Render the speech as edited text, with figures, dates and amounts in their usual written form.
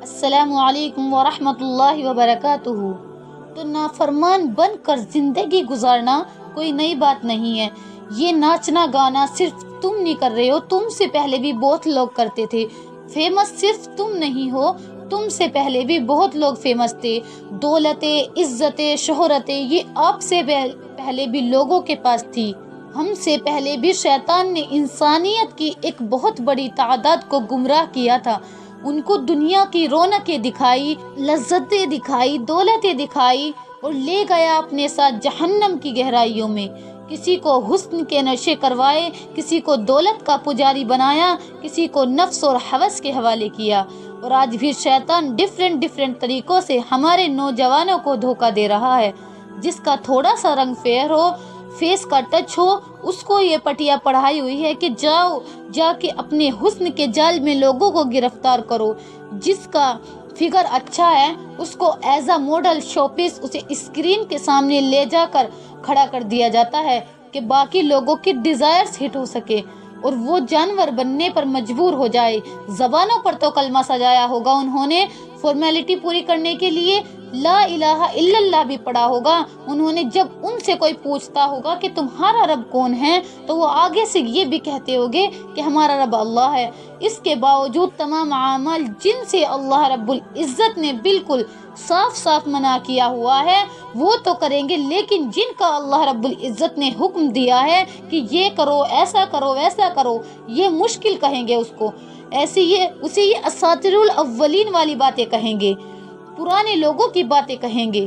السلام علیکم ورحمۃ اللہ وبرکاتہ۔ تو نافرمان بن کر زندگی گزارنا کوئی نئی بات نہیں ہے۔ یہ ناچنا گانا صرف تم نہیں کر رہے ہو، تم سے پہلے بھی بہت لوگ کرتے تھے۔ فیمس صرف تم نہیں ہو، تم سے پہلے بھی بہت لوگ فیمس تھے۔ دولتیں، عزتیں، شہرتیں یہ آپ سے پہلے بھی لوگوں کے پاس تھی۔ ہم سے پہلے بھی شیطان نے انسانیت کی ایک بہت بڑی تعداد کو گمراہ کیا تھا۔ ان کو دنیا کی رونقیں دکھائی، لذتیں دکھائی، دولتیں دکھائی اور لے گیا اپنے ساتھ جہنم کی گہرائیوں میں۔ کسی کو حسن کے نشے کروائے، کسی کو دولت کا پجاری بنایا، کسی کو نفس اور ہوس کے حوالے کیا۔ اور آج بھی شیطان ڈیفرنٹ طریقوں سے ہمارے نوجوانوں کو دھوکہ دے رہا ہے۔ جس کا تھوڑا سا رنگ فیئر ہو، فیس کا ٹچ ہو، اس کو یہ پٹیا پڑھائی ہوئی ہے کہ جا کے اپنے حسن کے جال میں لوگوں کو گرفتار کرو۔ جس کا فگر اچھا ہے اس کو ایز اے ماڈل شو پیس اسے اسکرین کے سامنے لے جا کر کھڑا کر دیا جاتا ہے کہ باقی لوگوں کی ڈیزائرز ہٹ ہو سکے اور وہ جانور بننے پر مجبور ہو جائے۔ زبانوں پر تو کلمہ سجایا ہوگا انہوں نے، فارمیلٹی پوری کرنے کے لیے لا الہ الا اللہ بھی پڑھا ہوگا انہوں نے۔ جب ان سے کوئی پوچھتا ہوگا کہ تمہارا رب کون ہے تو وہ آگے سے یہ بھی کہتے ہوگے کہ ہمارا رب اللہ ہے۔ اس کے باوجود تمام اعمال جن سے اللہ رب العزت نے بالکل صاف صاف منع کیا ہوا ہے وہ تو کریں گے، لیکن جن کا اللہ رب العزت نے حکم دیا ہے کہ یہ کرو، ایسا کرو، ویسا کرو، یہ مشکل کہیں گے اس کو، اسے یہ اساطیر الاولین والی باتیں کہیں گے، پرانے لوگوں کی باتیں کہیں گے۔